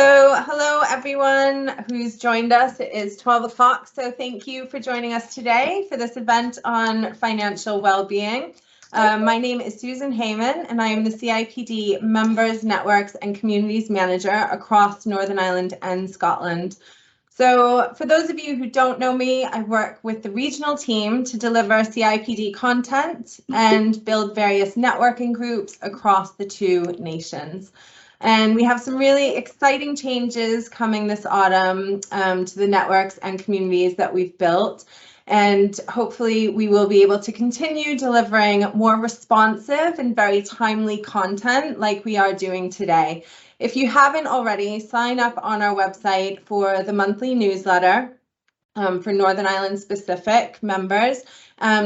Hello everyone who's joined us. It is 12 o'clock, so thank you for joining us today for this event on financial well-being. My name is Susan Heyman, and I am the CIPD Members, Networks and Communities Manager across Northern Ireland and Scotland. So for those of you who don't know me, I work with the regional team to deliver CIPD content and build various networking groups across the two nations. And we have some really exciting changes coming this autumn to the networks and communities that we've built. And hopefully we will be able to continue delivering more responsive and very timely content like we are doing today. If you haven't already, sign up on our website for the monthly newsletter for Northern Ireland specific members,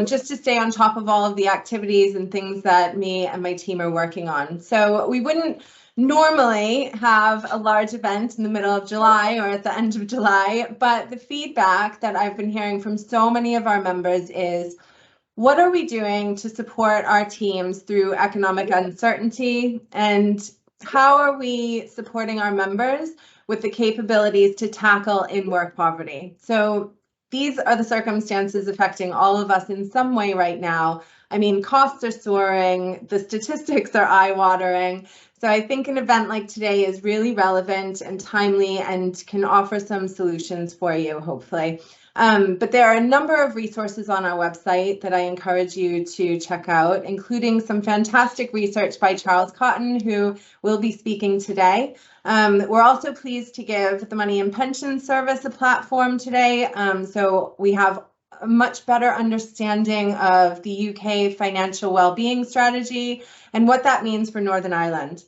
just to stay on top of all of the activities and things that me and my team are working on. So we wouldn't normally have a large event in the middle of July or at the end of July, but the feedback that I've been hearing from so many of our members is, what are we doing to support our teams through economic uncertainty, and how are we supporting our members with the capabilities to tackle in-work poverty? So these are the circumstances affecting all of us in some way right now. I mean, costs are soaring, the statistics are eye-watering. So I think an event like today is really relevant and timely and can offer some solutions for you, hopefully. But there are a number of resources on our website that I encourage you to check out, including some fantastic research by Charles Cotton, who will be speaking today. We're also pleased to give the Money and Pension Service a platform today. So we have a much better understanding of the UK financial well-being strategy and what that means for Northern Ireland.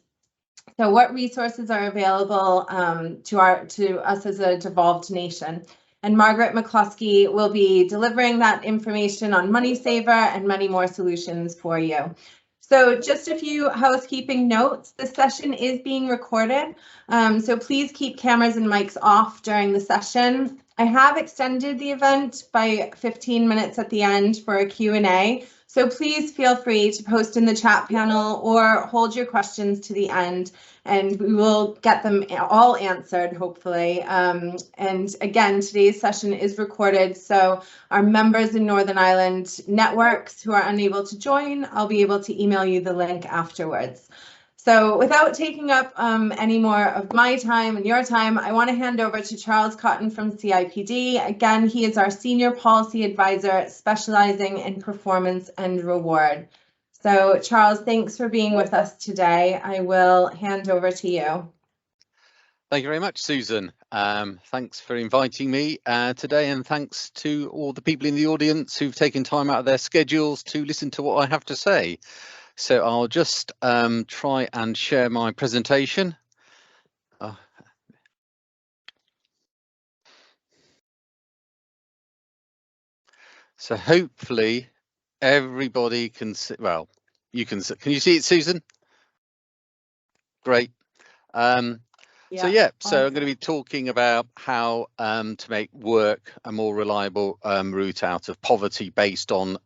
So what resources are available to us as a devolved nation? And Margaret McCluskey will be delivering that information on MoneySaver and many more solutions for you. So just a few housekeeping notes. The session is being recorded, so please keep cameras and mics off during the session. I have extended the event by 15 minutes at the end for a Q&A, so please feel free to post in the chat panel or hold your questions to the end, and we will get them all answered, hopefully. And again, today's session is recorded, so our members in Northern Ireland networks who are unable to join, I'll be able to email you the link afterwards. So without taking up any more of my time and your time, I want to hand over to Charles Cotton from CIPD. Again, he is our Senior Policy Advisor specializing in performance and reward. So Charles, thanks for being with us today. I will hand over to you. Thank you very much, Susan. Thanks for inviting me today, and thanks to all the people in the audience who've taken time out of their schedules to listen to what I have to say. So I'll just try and share my presentation. So hopefully everybody can see. Well, you can you see it, Susan? Great. So I'm going to be talking about how to make work a more reliable route out of poverty based on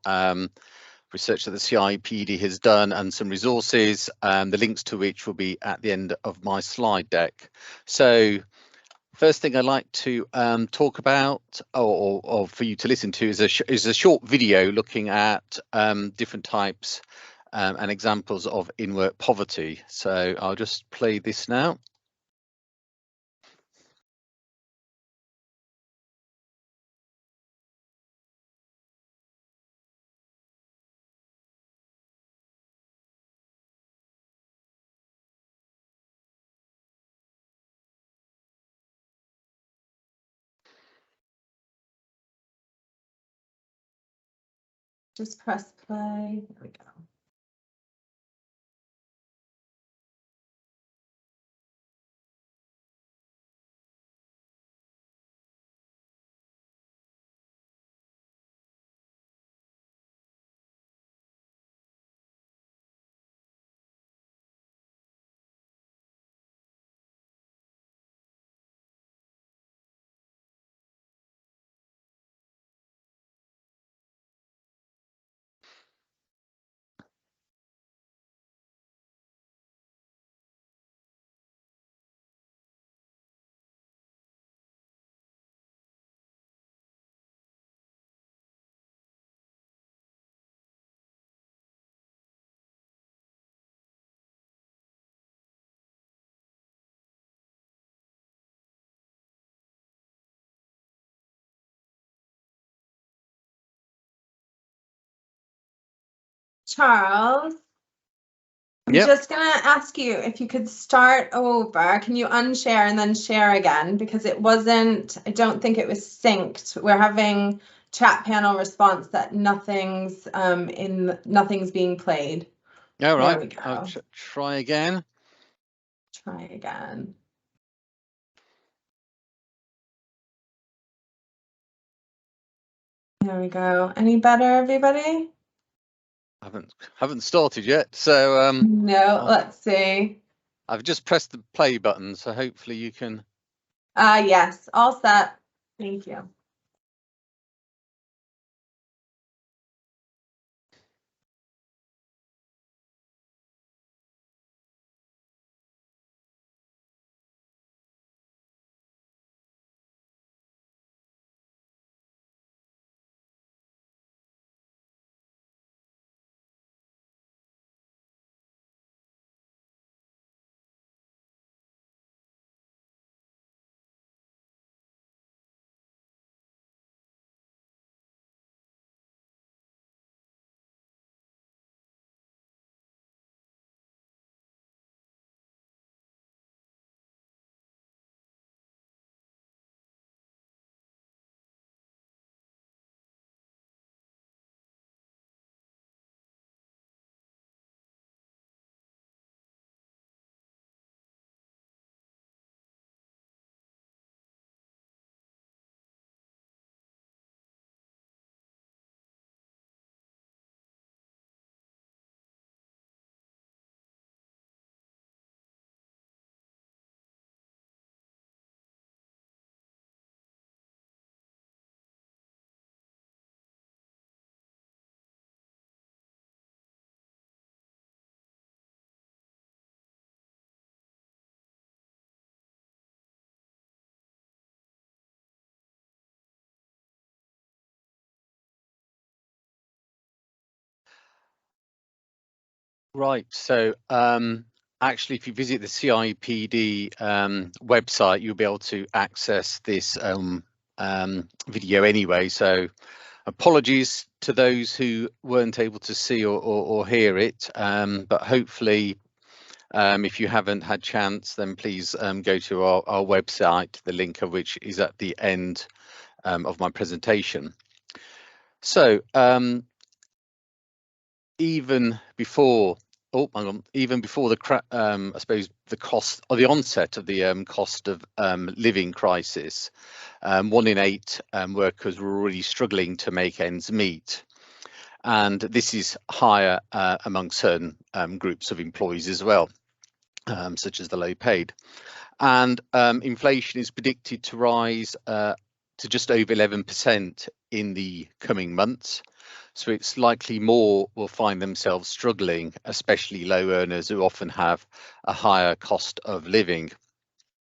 research that the CIPD has done and some resources, the links to which will be at the end of my slide deck. So first thing I'd like to talk about, or for you to listen to, is a short video looking at different types and examples of in-work poverty. So I'll just play this now. Just press play. There we go. Charles, I'm just going to ask you if you could start over. Can you unshare and then share again? Because it wasn't, I don't think it was synced. We're having chat panel response that nothing's being played. All right, I'll try again. Try again. There we go. Any better, everybody? Haven't started yet, so no. Let's see. I've just pressed the play button, so hopefully you can. Yes, all set. Thank you. Right, so actually, if you visit the CIPD website, you'll be able to access this video anyway. So apologies to those who weren't able to see or hear it, but hopefully if you haven't had chance, then please go to our website, the link of which is at the end of my presentation. So even before the I suppose the cost or the onset of the cost of living crisis, 1 in 8 workers were already struggling to make ends meet, and this is higher among certain groups of employees as well, such as the low paid. And inflation is predicted to rise to just over 11% in the coming months. So it's likely more will find themselves struggling, especially low earners who often have a higher cost of living.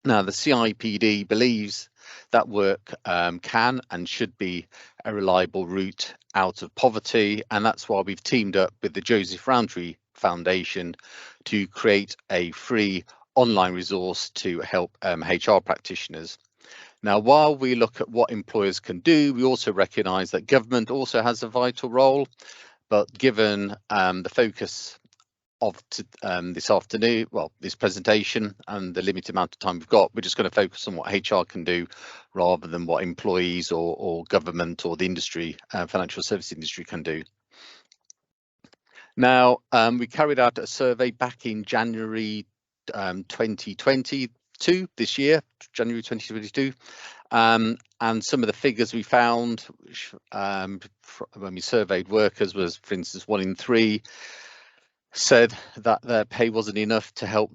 Now, the CIPD believes that work can and should be a reliable route out of poverty, and that's why we've teamed up with the Joseph Rowntree Foundation to create a free online resource to help HR practitioners. Now, while we look at what employers can do, we also recognise that government also has a vital role, but given the focus of this afternoon, well, this presentation and the limited amount of time we've got, we're just going to focus on what HR can do rather than what employees or government or the industry, financial service industry can do. Now, we carried out a survey back in January 2022, this year, January 2022, and some of the figures we found when we surveyed workers was, for instance, 1 in 3 said that their pay wasn't enough to help,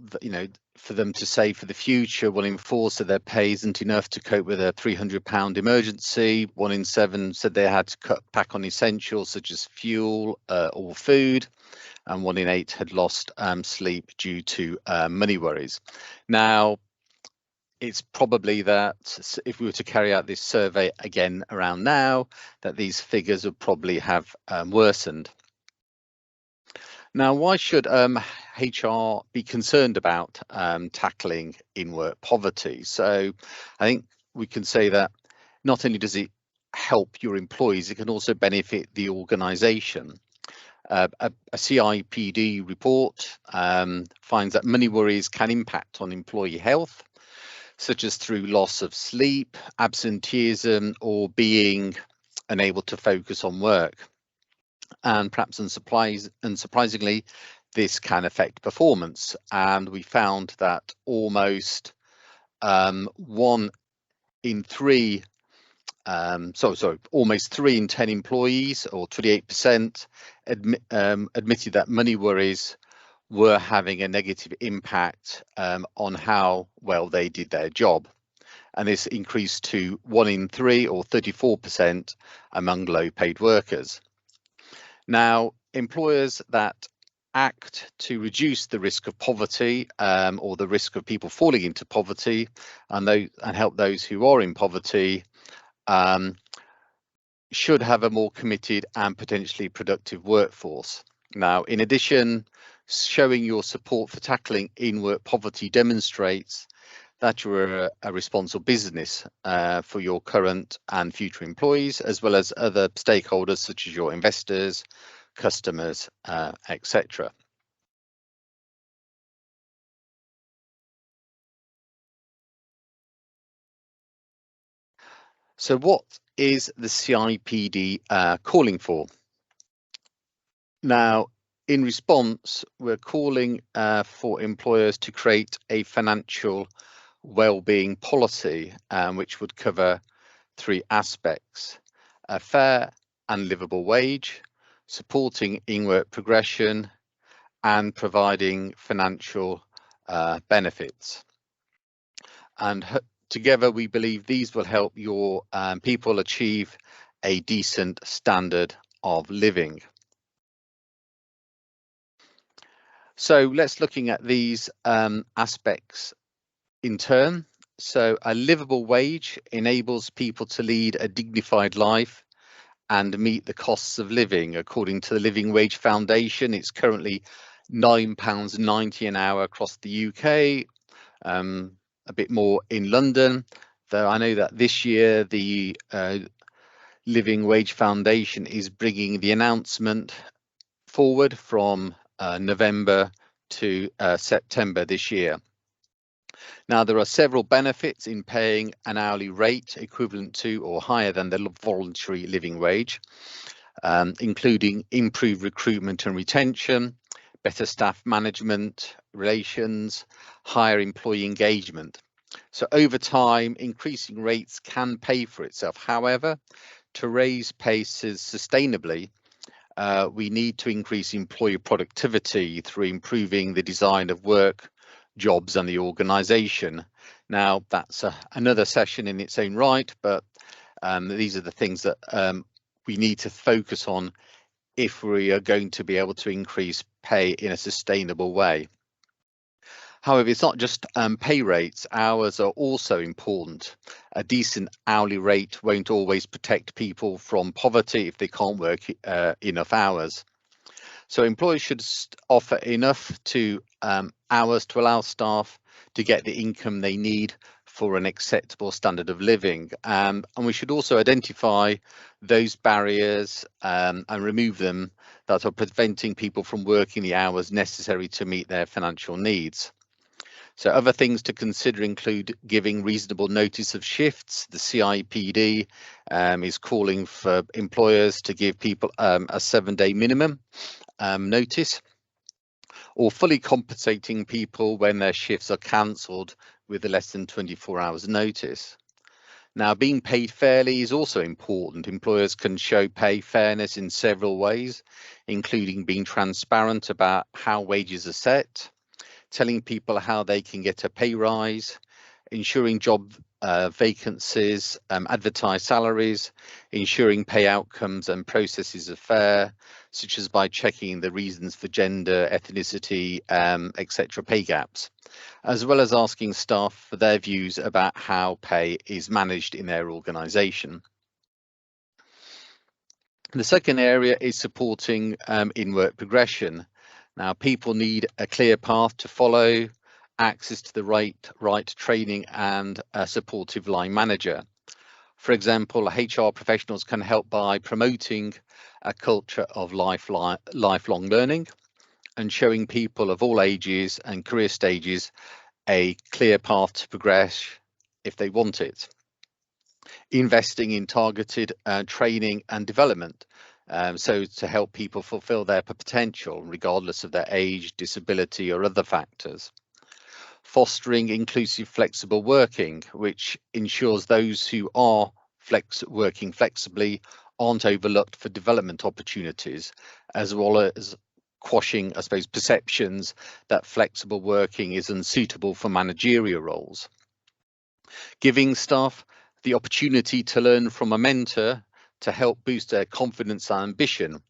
for them to save for the future. 1 in 4 said their pay isn't enough to cope with a £300 emergency. 1 in 7 said they had to cut back on essentials such as fuel or food. And 1 in 8 had lost sleep due to money worries. Now, it's probably that if we were to carry out this survey again around now, that these figures would probably have worsened. Now, why should HR be concerned about tackling in-work poverty? So I think we can say that not only does it help your employees, it can also benefit the organisation. A CIPD report finds that money worries can impact on employee health, such as through loss of sleep, absenteeism, or being unable to focus on work. And perhaps unsurprisingly, this can affect performance. And we found that almost 1 in 3, almost 3 in 10 employees, or 28%, admitted that money worries were having a negative impact on how well they did their job. And this increased to 1 in 3, or 34%, among low-paid workers. Now, employers that act to reduce the risk of poverty or the risk of people falling into poverty and help those who are in poverty should have a more committed and potentially productive workforce. Now, in addition, showing your support for tackling in-work poverty demonstrates that you're a responsible business for your current and future employees, as well as other stakeholders such as your investors, customers, etc. So what is the CIPD calling for? Now, in response, we're calling for employers to create a financial well-being policy, which would cover 3 aspects: a fair and livable wage, supporting in-work progression, and providing financial benefits. And together, we believe these will help your people achieve a decent standard of living. So let's looking at these aspects in turn. So a livable wage enables people to lead a dignified life and meet the costs of living. According to the Living Wage Foundation, it's currently £9.90 an hour across the UK, a bit more in London, though I know that this year the Living Wage Foundation is bringing the announcement forward from November to September this year. Now, there are several benefits in paying an hourly rate equivalent to or higher than the voluntary living wage, including improved recruitment and retention, better staff management relations, higher employee engagement. So over time, increasing rates can pay for itself. However, to raise pay sustainably, we need to increase employee productivity through improving the design of work, jobs and the organisation. Now, that's another session in its own right, but these are the things that we need to focus on if we are going to be able to increase pay in a sustainable way. However, it's not just pay rates. Hours are also important. A decent hourly rate won't always protect people from poverty if they can't work enough hours. So employers should offer enough hours to allow staff to get the income they need for an acceptable standard of living. And we should also identify those barriers and remove them that are preventing people from working the hours necessary to meet their financial needs. So other things to consider include giving reasonable notice of shifts. The CIPD is calling for employers to give people a 7-day minimum notice, or fully compensating people when their shifts are cancelled with less than 24 hours notice. Now, being paid fairly is also important. Employers can show pay fairness in several ways, including being transparent about how wages are set, telling people how they can get a pay rise, ensuring job vacancies, advertise salaries, ensuring pay outcomes and processes are fair, such as by checking the reasons for gender, ethnicity, etc. pay gaps, as well as asking staff for their views about how pay is managed in their organisation. The second area is supporting in-work progression. Now, people need a clear path to follow, access to the right training and a supportive line manager. For example, HR professionals can help by promoting a culture of lifelong learning and showing people of all ages and career stages a clear path to progress if they want it. Investing in targeted training and development, so to help people fulfill their potential regardless of their age, disability or other factors. Fostering inclusive flexible working, which ensures those who are working flexibly aren't overlooked for development opportunities, as well as quashing, I suppose, perceptions that flexible working is unsuitable for managerial roles. Giving staff the opportunity to learn from a mentor to help boost their confidence and ambition,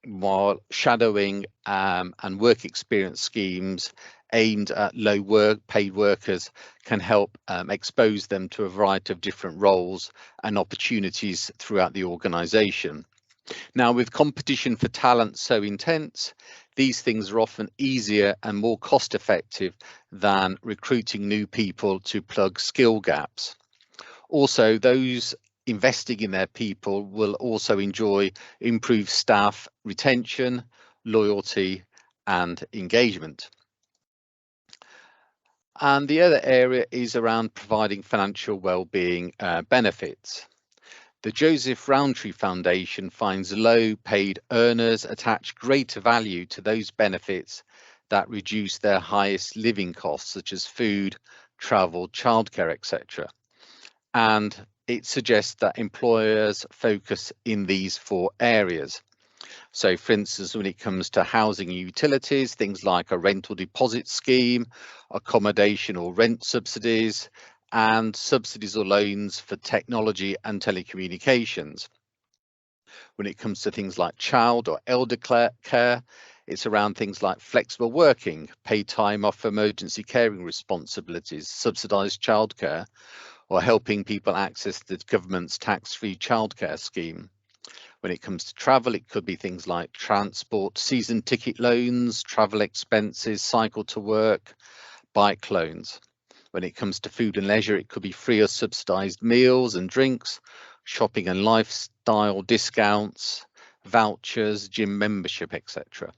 while shadowing and work experience schemes aimed at low paid workers can help expose them to a variety of different roles and opportunities throughout the organisation. Now, with competition for talent so intense, these things are often easier and more cost effective than recruiting new people to plug skill gaps. Also, those investing in their people will also enjoy improved staff retention, loyalty and engagement. And the other area is around providing financial well-being benefits. The Joseph Rowntree Foundation finds low paid earners attach greater value to those benefits that reduce their highest living costs, such as food, travel, childcare, etc. And it suggests that employers focus in these 4 areas. So, for instance, when it comes to housing and utilities, things like a rental deposit scheme, accommodation or rent subsidies, and subsidies or loans for technology and telecommunications. When it comes to things like child or elder care, it's around things like flexible working, paid time off for emergency caring responsibilities, subsidised childcare, or helping people access the government's tax-free childcare scheme. When it comes to travel, it could be things like transport, season ticket loans, travel expenses, cycle to work, bike loans. When it comes to food and leisure, it could be free or subsidised meals and drinks, shopping and lifestyle discounts, vouchers, gym membership, etc.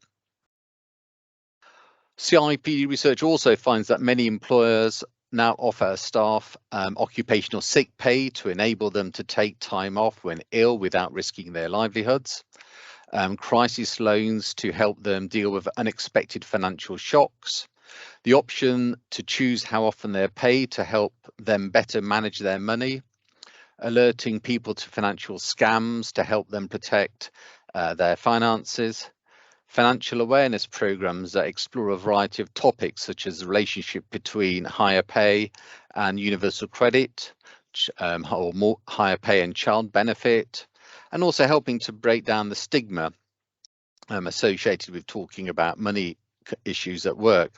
CIPD research also finds that many employers now offer staff occupational sick pay to enable them to take time off when ill without risking their livelihoods, crisis loans to help them deal with unexpected financial shocks, the option to choose how often they're paid to help them better manage their money, alerting people to financial scams to help them protect their finances, financial awareness programs that explore a variety of topics such as the relationship between higher pay and universal credit, or more higher pay and child benefit, and also helping to break down the stigma associated with talking about money issues at work.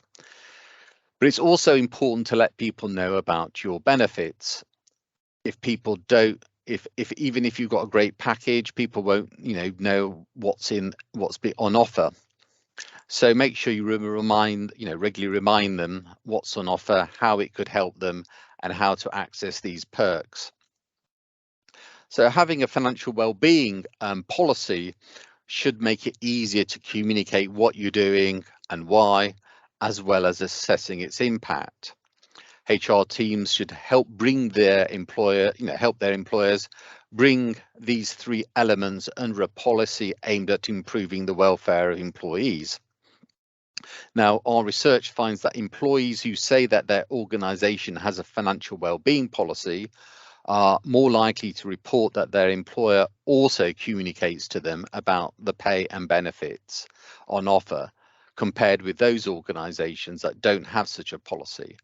But it's also important to let people know about your benefits. If people don't, even if you've got a great package, people won't, know what's on offer. So make sure you regularly remind them what's on offer, how it could help them, and how to access these perks. So having a financial well-being policy should make it easier to communicate what you're doing and why, as well as assessing its impact. HR teams should help bring their employers bring these 3 elements under a policy aimed at improving the welfare of employees. Now, our research finds that employees who say that their organisation has a financial well-being policy are more likely to report that their employer also communicates to them about the pay and benefits on offer, compared with those organisations that don't have such a policy.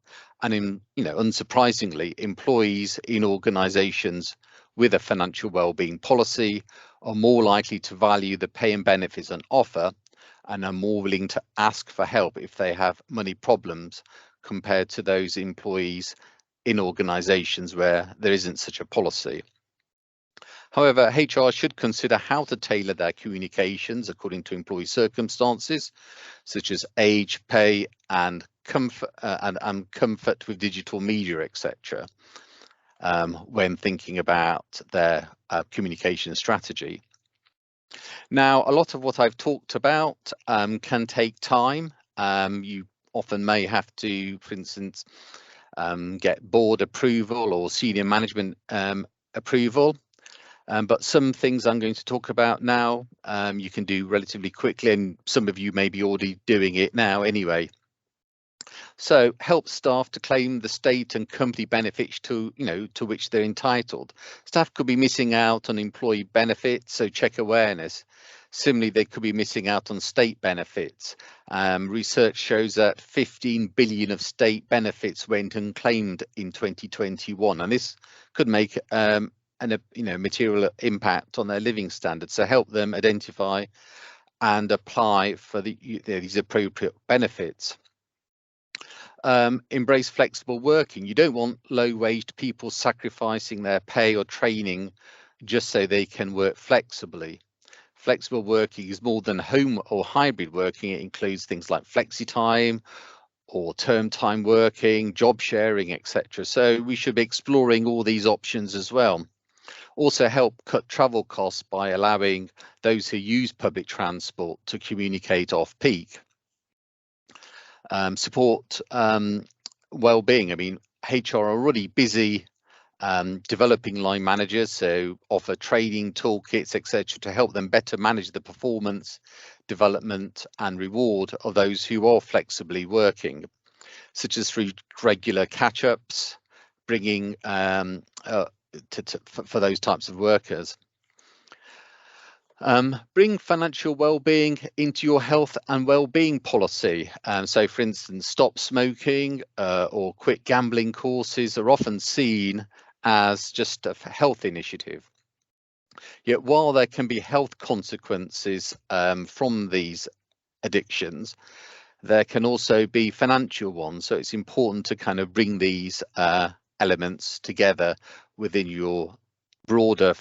And unsurprisingly, employees in organisations with a financial well-being policy are more likely to value the pay and benefits on offer and are more willing to ask for help if they have money problems, compared to those employees in organisations where there isn't such a policy. However, HR should consider how to tailor their communications according to employee circumstances, such as age, pay, and comfort with digital media, etc. when thinking about their communication strategy. Now, a lot of what I've talked about can take time. You often may have to, for instance, get board approval or senior management approval. But some things I'm going to talk about now, you can do relatively quickly, and some of you may be already doing it now anyway. So help staff to claim the state and company benefits to which they're entitled. Staff could be missing out on employee benefits, so check awareness. Similarly, they could be missing out on state benefits. Research shows that 15 billion of state benefits went unclaimed in 2021, and this could make a material impact on their living standards. So help them identify and apply for these appropriate benefits. Embrace flexible working. You don't want low-waged people sacrificing their pay or training just so they can work flexibly. Flexible working is more than home or hybrid working. It includes things like flexi time or term time working, job sharing, etc. So we should be exploring all these options as well. Also help cut travel costs by allowing those who use public transport to communicate off-peak. Support well-being. I mean, HR are already busy developing line managers, so offer training toolkits, etc., to help them better manage the performance, development and reward of those who are flexibly working, such as through regular catch-ups, bringing for those types of workers. Bring financial well-being into your health and well-being policy. So, for instance, stop smoking or quit gambling courses are often seen as just a health initiative. Yet, while there can be health consequences from these addictions, there can also be financial ones. So it's important to kind of bring these elements together within your broader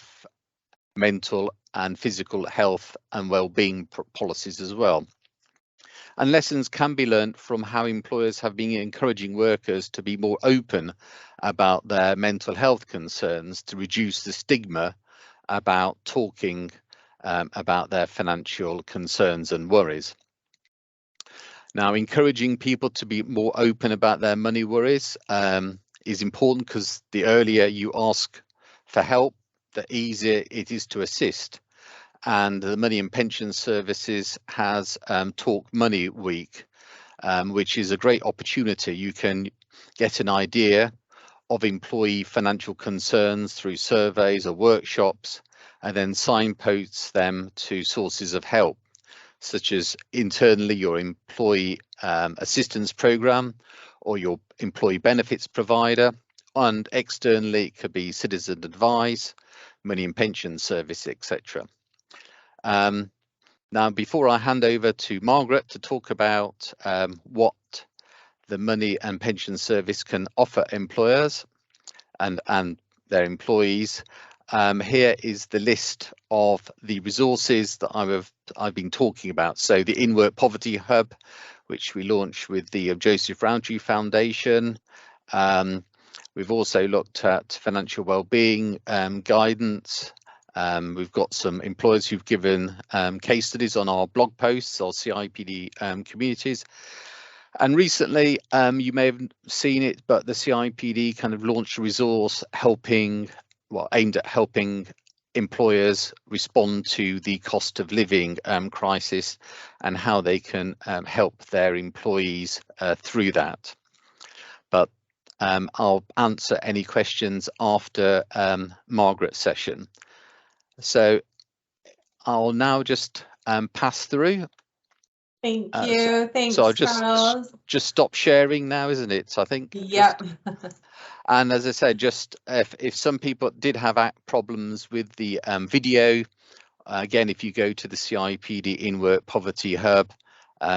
mental and physical health and well-being policies as well. And lessons can be learned from how employers have been encouraging workers to be more open about their mental health concerns to reduce the stigma about talking about their financial concerns and worries. Now, encouraging people to be more open about their money worries is important, because the earlier you ask for help, the easier it is to assist. And the Money and Pension Services has Talk Money Week, which is a great opportunity. You can get an idea of employee financial concerns through surveys or workshops, and then signpost them to sources of help, such as internally your employee assistance program or your employee benefits provider, and externally it could be Citizen Advice, Money and Pension Service, etc. Now, before I hand over to Margaret to talk about what the Money and Pension Service can offer employers and their employees, here is the list of the resources that I've been talking about. So the In-Work Poverty Hub, which we launched with the Joseph Rowntree Foundation. We've also looked at financial wellbeing guidance. We've got some employers who've given case studies on our blog posts or CIPD communities. And recently, you may have seen it, but the CIPD kind of launched a resource aimed at helping employers respond to the cost of living crisis and how they can help their employees through that. But I'll answer any questions after Margaret's session. So I'll now just pass through. Thank you. Thanks, so I'll just stop sharing now, isn't it? So I think. Yep. And as I said, just if some people did have problems with the video, again, if you go to the CIPD In-Work Poverty Hub,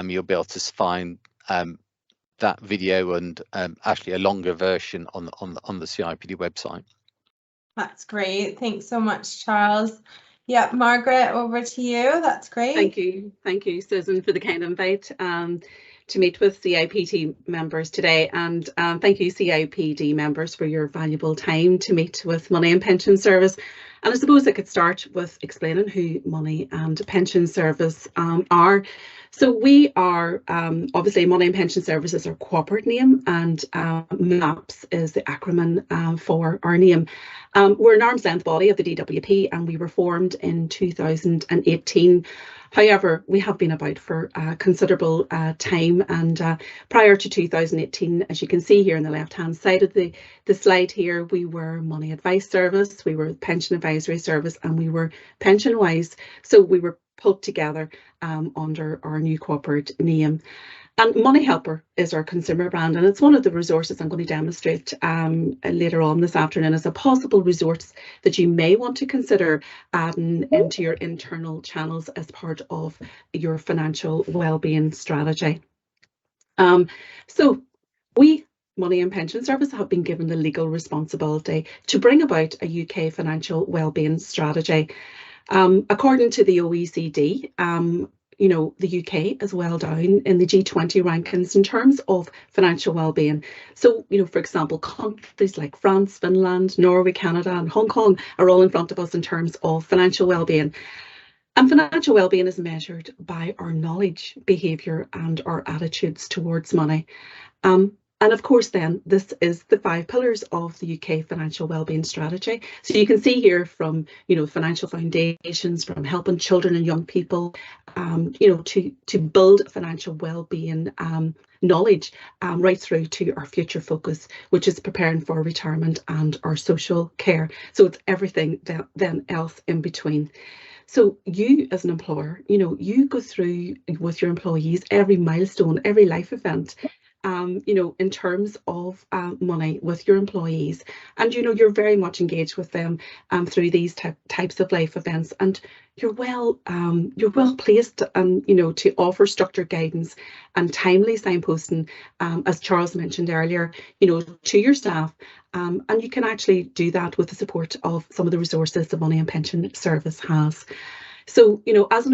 you'll be able to find that video and actually a longer version on the CIPD website. That's great. Thanks so much, Charles. Yeah, Margaret, over to you. That's great. Thank you, Susan, for the kind invite. to meet with CIPD members today, and thank you CIPD members for your valuable time to meet with Money and Pension Service. And I suppose I could start with explaining who Money and Pension Service are. So we are, obviously Money and Pension Service is our corporate name, and MAPS is the acronym for our name. We're an arm's length body of the DWP, and we were formed in 2018. However, we have been about for considerable time, and prior to 2018, as you can see here on the left-hand side of the slide here, we were Money Advice Service, we were Pension Advisory Service, and we were PensionWise. So we were pulled together under our new corporate name. And Money Helper is our consumer brand, and it's one of the resources I'm going to demonstrate later on this afternoon as a possible resource that you may want to consider adding into your internal channels as part of your financial wellbeing strategy. So we, Money and Pension Service, have been given the legal responsibility to bring about a UK financial wellbeing strategy. According to the OECD, you know, the UK is well down in the G20 rankings in terms of financial well-being. So, you know, for example, countries like France, Finland, Norway, Canada, and Hong Kong are all in front of us in terms of financial well-being. And financial well-being is measured by our knowledge, behaviour, and our attitudes towards money. And of course, then, this is the 5 pillars of the UK financial wellbeing strategy. So you can see here from, you know, financial foundations, from helping children and young people, you know, to build financial wellbeing knowledge, right through to our future focus, which is preparing for retirement and our social care. So it's everything then else in between. So you as an employer, you know, you go through with your employees every milestone, every life event, you know, in terms of money with your employees, and you know, you're very much engaged with them through these types of life events, and you're well placed, you know, to offer structured guidance and timely signposting, as Charles mentioned earlier, you know, to your staff, and you can actually do that with the support of some of the resources the Money and Pension Service has. So, you know, as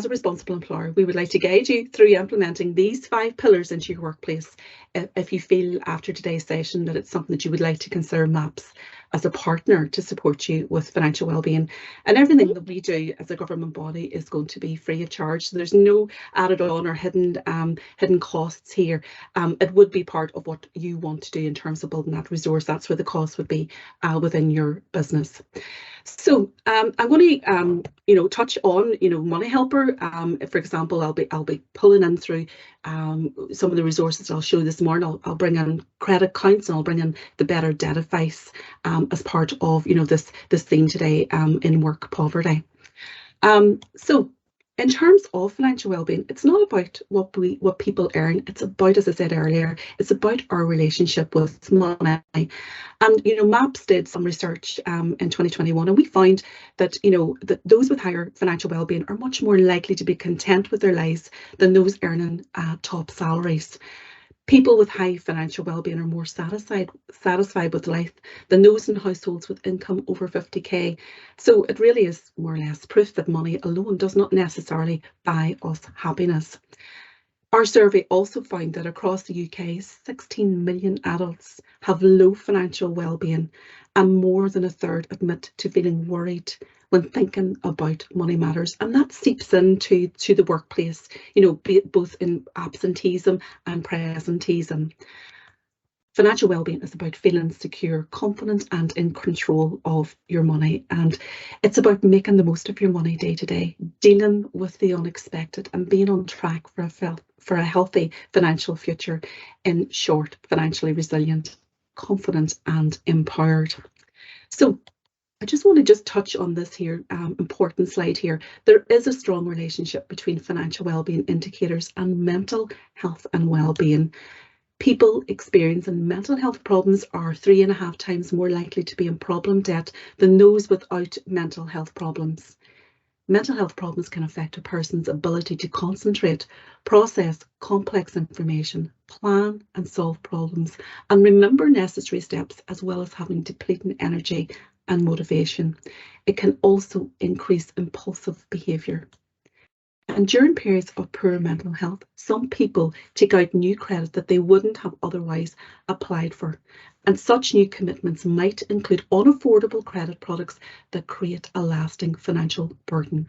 a responsible employer, we would like to guide you through implementing these 5 pillars into your workplace. If you feel after today's session that it's something that you would like to consider MAPS as a partner to support you with financial wellbeing, and everything that we do as a government body is going to be free of charge. So there's no added on or hidden costs here. It would be part of what you want to do in terms of building that resource. That's where the cost would be within your business. So I'm going to, you know, touch on, you know, Money Helper. For example, I'll be pulling in through some of the resources I'll show this morning. I'll bring in credit counts, and I'll bring in the better debt advice as part of, you know, this theme today in work poverty. So in terms of financial wellbeing, it's not about what people earn. It's about, as I said earlier, it's about our relationship with money. And you know, MAPS did some research in 2021, and we found that, you know, that those with higher financial wellbeing are much more likely to be content with their lives than those earning top salaries. People with high financial wellbeing are more satisfied with life than those in households with income over 50k. So it really is more or less proof that money alone does not necessarily buy us happiness. Our survey also found that across the UK, 16 million adults have low financial wellbeing, and more than a third admit to feeling worried when thinking about money matters. And that seeps into the workplace, you know, both in absenteeism and presenteeism. Financial wellbeing is about feeling secure, confident, and in control of your money. And it's about making the most of your money day to day, dealing with the unexpected, and being on track for a healthy financial future. In short, financially resilient, confident, and empowered. So I just want to touch on this here important slide here. There is a strong relationship between financial wellbeing indicators and mental health and wellbeing. People experiencing mental health problems are 3.5 times more likely to be in problem debt than those without mental health problems. Mental health problems can affect a person's ability to concentrate, process complex information, plan and solve problems, and remember necessary steps, as well as having depleting energy and motivation. It can also increase impulsive behaviour. And during periods of poor mental health, some people take out new credit that they wouldn't have otherwise applied for. And such new commitments might include unaffordable credit products that create a lasting financial burden.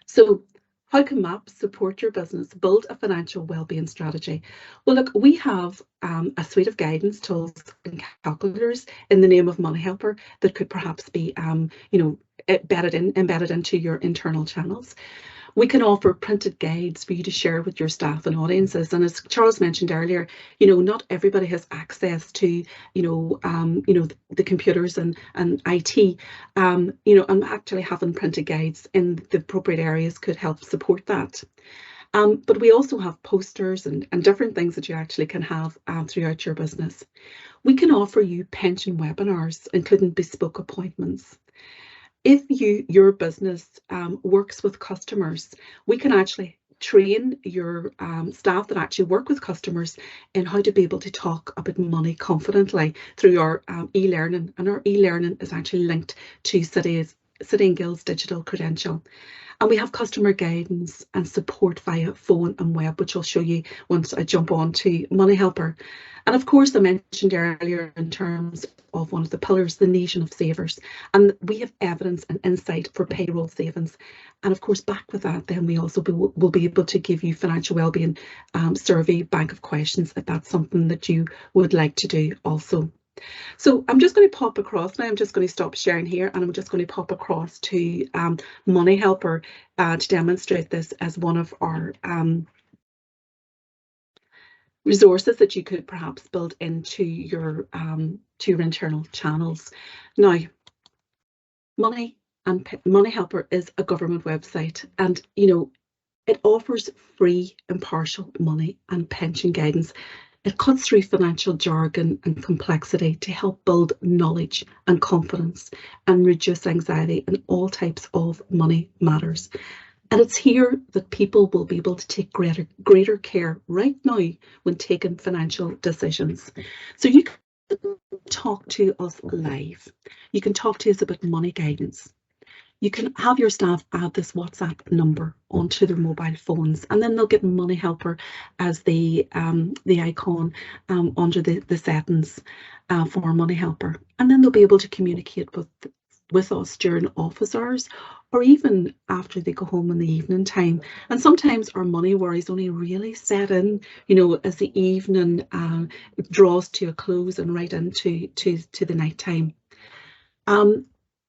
So how can MAPS support your business build a financial wellbeing strategy? Well, look, we have a suite of guidance tools and calculators in the name of Money Helper that could perhaps be, embedded into your internal channels. We can offer printed guides for you to share with your staff and audiences. And as Charles mentioned earlier, not everybody has access to, the computers and IT, and actually having printed guides in the appropriate areas could help support that. But we also have posters and different things that you actually can have throughout your business. We can offer you pension webinars, including bespoke appointments. If your business works with customers, we can actually train your staff that actually work with customers in how to be able to talk about money confidently through our e-learning, and our e-learning is actually linked to City and Guild's digital credential. And we have customer guidance and support via phone and web, which I'll show you once I jump on to Money Helper. And of course, I mentioned earlier in terms of one of the pillars, the nation of savers. And we have evidence and insight for payroll savings. And of course, back with that, then we also will be able to give you financial wellbeing survey bank of questions if that's something that you would like to do also. So I'm just going to pop across now. I'm just going to stop sharing here, and I'm just going to pop across to Money Helper to demonstrate this as one of our resources that you could perhaps build into your internal channels. Now, Money Helper is a government website, and it offers free, impartial money and pension guidance. It cuts through financial jargon and complexity to help build knowledge and confidence and reduce anxiety in all types of money matters. And it's here that people will be able to take greater care right now when taking financial decisions. So you can talk to us live. You can talk to us about money guidance. You can have your staff add this WhatsApp number onto their mobile phones, and then they'll get Money Helper as the icon under the settings for Money Helper. And then they'll be able to communicate with us during office hours, or even after they go home in the evening time. And sometimes our money worries only really set in, as the evening draws to a close and right into the night time.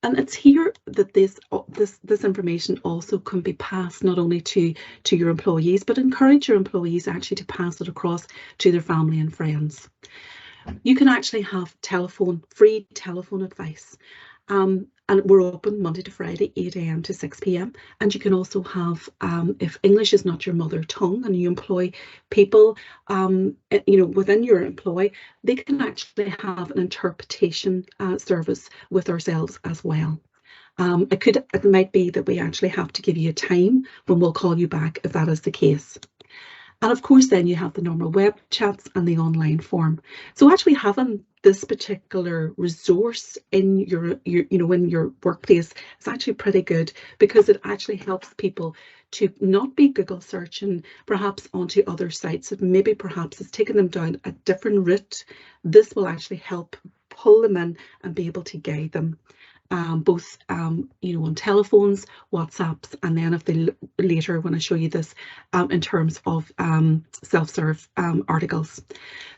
And it's here that this information also can be passed not only to your employees, but encourage your employees actually to pass it across to their family and friends. You can actually have free telephone advice. And we're open Monday to Friday, 8 AM to 6 PM. And you can also have, if English is not your mother tongue and you employ people, within your employ, they can actually have an interpretation service with ourselves as well. It might be that we actually have to give you a time when we'll call you back if that is the case. And of course, then you have the normal web chats and the online form. So actually having this particular resource in your workplace is actually pretty good, because it actually helps people to not be Google searching perhaps onto other sites that maybe perhaps it's taken them down a different route. This will actually help pull them in and be able to guide them. Both on telephones, WhatsApps, and then if they later when I show you this in terms of self-serve articles.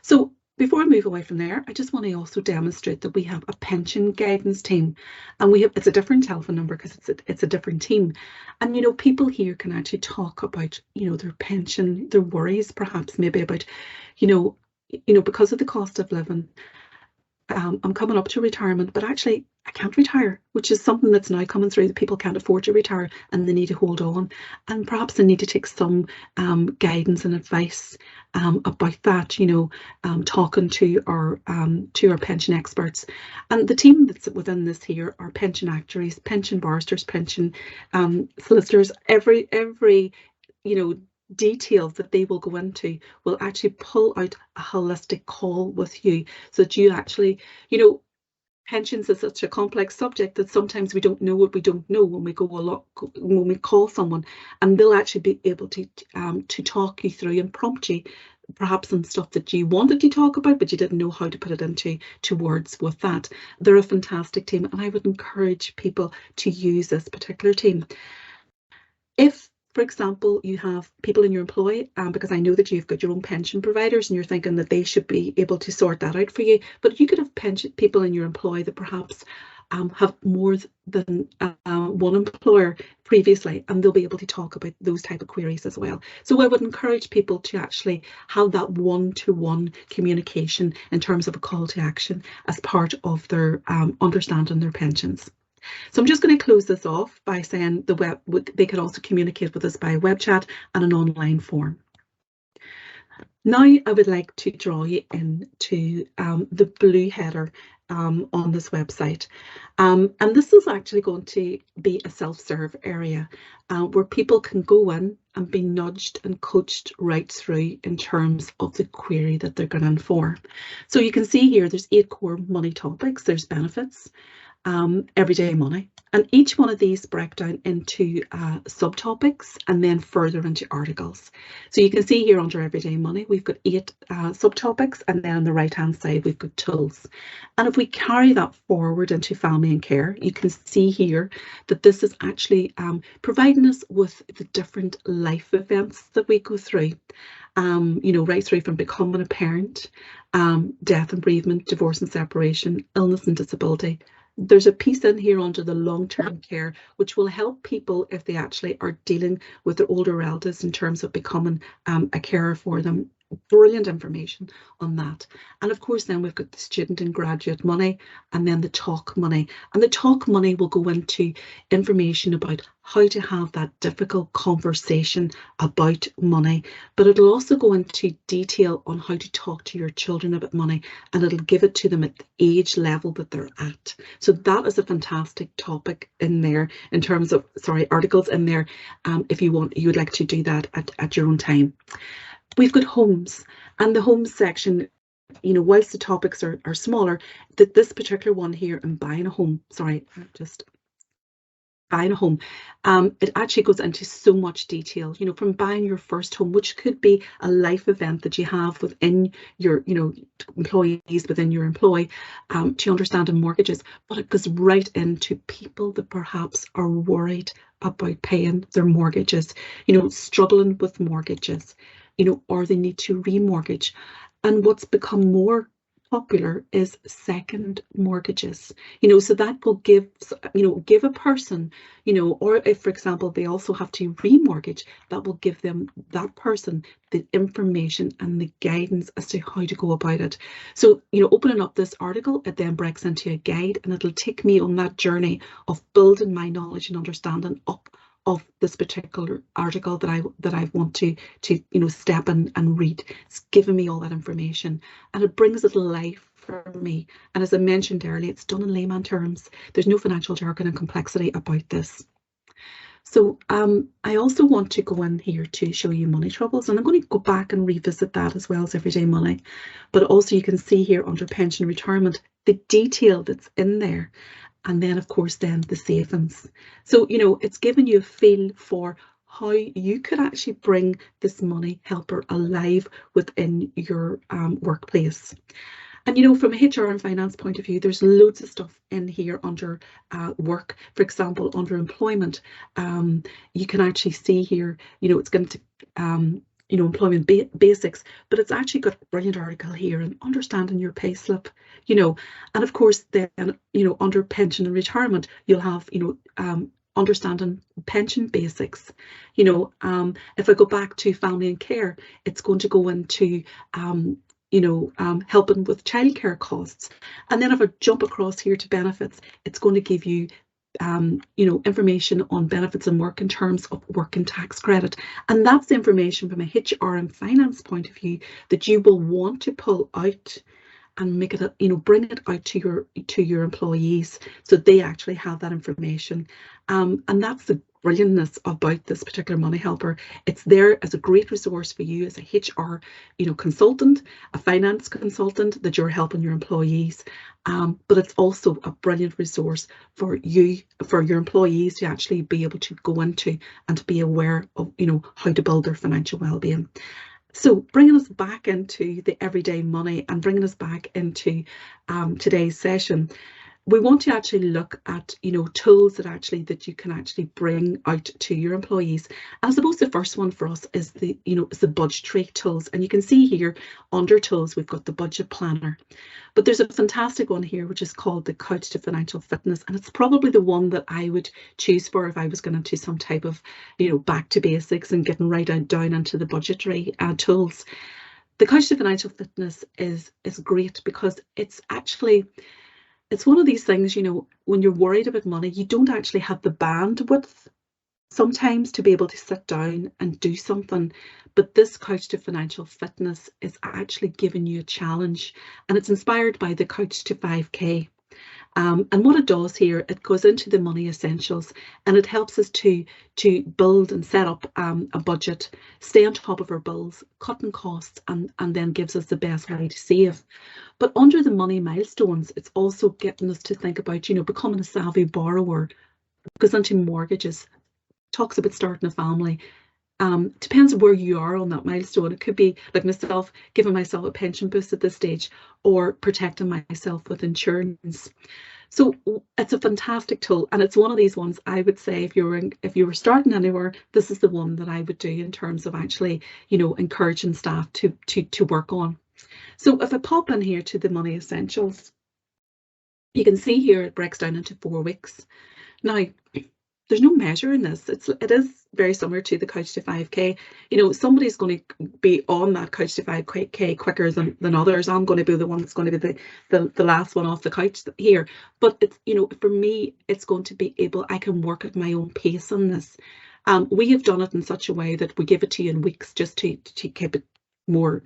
So before I move away from there, I just want to also demonstrate that we have a pension guidance team, and it's a different telephone number because it's a different team. And people here can actually talk about their pension, their worries, perhaps maybe about because of the cost of living. I'm coming up to retirement, but actually I can't retire, which is something that's now coming through, that people can't afford to retire and they need to hold on, and perhaps they need to take some guidance and advice about that, talking to our pension experts. And the team that's within this here are pension actuaries, pension barristers, pension solicitors. Every details that they will go into will actually pull out a holistic call with you, so that you actually, pensions is such a complex subject that sometimes we don't know what we don't know when we when we call someone, and they'll actually be able to talk you through and prompt you perhaps some stuff that you wanted to talk about but you didn't know how to put it into words with that. They're a fantastic team, and I would encourage people to use this particular team. If, for example, you have people in your employ, because I know that you've got your own pension providers and you're thinking that they should be able to sort that out for you, but you could have people in your employ that perhaps have more than one employer previously, and they'll be able to talk about those type of queries as well. So I would encourage people to actually have that one-to-one communication in terms of a call to action as part of their understanding their pensions. So I'm just going to close this off by saying they could also communicate with us by web chat and an online form. Now I would like to draw you into the blue header on this website, and this is actually going to be a self-serve area where people can go in and be nudged and coached right through in terms of the query that they're going in for. So you can see here there's 8 core money topics. There's benefits, everyday money, and each one of these break down into subtopics and then further into articles. So you can see here under everyday money we've got 8 subtopics, and then on the right hand side we've got tools. And if we carry that forward into family and care, you can see here that this is actually providing us with the different life events that we go through, you know, right through from becoming a parent, death and bereavement, divorce and separation, illness and disability. There's a piece in here under the long-term care, which will help people if they actually are dealing with their older relatives in terms of becoming a carer for them. Brilliant information on that. And of course then we've got the student and graduate money, and then the talk money. And the talk money will go into information about how to have that difficult conversation about money, but it'll also go into detail on how to talk to your children about money, and it'll give it to them at the age level that they're at. So that is a fantastic topic in there in terms of, articles in there if you would like to do that at your own time. We've got homes, and the homes section, you know, whilst the topics are smaller, this particular one here in buying a home, buying a home, it actually goes into so much detail, you know, from buying your first home, which could be a life event that you have within your, you know, employees within your employ, to understanding mortgages, but it goes right into people that perhaps are worried about paying their mortgages, you know, struggling with mortgages, you know, or they need to remortgage. And what's become more popular is second mortgages, you know, so that will give a person, you know, or if, for example, they also have to remortgage, that will give them, that person, the information and the guidance as to how to go about it. So, you know, opening up this article, it then breaks into a guide, and it'll take me on that journey of building my knowledge and understanding up of this particular article that I want to you know, step in and read. It's giving me all that information, and it brings it to life for me. And as I mentioned earlier, it's done in layman terms. There's no financial jargon and complexity about this. So I also want to go in here to show you money troubles, and I'm going to go back and revisit that as well as everyday money. But also you can see here under pension retirement, the detail that's in there. And then, of course, then the savings. So, you know, it's giving you a feel for how you could actually bring this money helper alive within your workplace. And, you know, from a HR and finance point of view, there's loads of stuff in here under work. For example, under employment, you can actually see here, you know, it's going to you know, employment basics, but it's actually got a brilliant article here on understanding your pay slip, you know, and of course then, you know, under pension and retirement, you'll have, you know, understanding pension basics. You know, if I go back to family and care, it's going to go into you know, helping with childcare costs. And then if I jump across here to benefits, it's going to give you you know, information on benefits and work in terms of work and tax credit. And that's the information from a HR and finance point of view that you will want to pull out and make it, you know, bring it out to your employees so they actually have that information. And that's the brilliantness about this particular Money Helper. It's there as a great resource for you as a HR, consultant, a finance consultant, that you're helping your employees. But it's also a brilliant resource for you, for your employees, to actually be able to go into and to be aware of, how to build their financial well-being. So bringing us back into the everyday money and bringing us back into today's session, we want to actually look at, tools that you can actually bring out to your employees. And I suppose the first one for us is the budgetary tools. And you can see here under tools, we've got the budget planner. But there's a fantastic one here, which is called the Couch to Financial Fitness. And it's probably the one that I would choose for if I was going into some type of, back to basics and getting right down into the budgetary tools. The Couch to Financial Fitness is great because it's one of these things, when you're worried about money, you don't actually have the bandwidth sometimes to be able to sit down and do something. But this Couch to Financial Fitness is actually giving you a challenge, and it's inspired by the Couch to 5K. And what it does here, it goes into the money essentials, and it helps us to build and set up a budget, stay on top of our bills, cutting costs, and then gives us the best way to save. But under the money milestones, it's also getting us to think about, becoming a savvy borrower, goes into mortgages, talks about starting a family. Depends where you are on that milestone. It could be like myself, giving myself a pension boost at this stage, or protecting myself with insurance. So it's a fantastic tool, and it's one of these ones I would say if you were starting anywhere, this is the one that I would do in terms of actually, encouraging staff to work on. So if I pop in here to the money essentials, you can see here it breaks down into 4 weeks. Now, there's no measure in this. It is very similar to the Couch to 5K. Somebody's going to be on that Couch to 5K quicker than others. I'm going to be the one that's going to be the last one off the couch here. But it's, for me, it's going to be I can work at my own pace on this. We have done it in such a way that we give it to you in weeks just to keep it more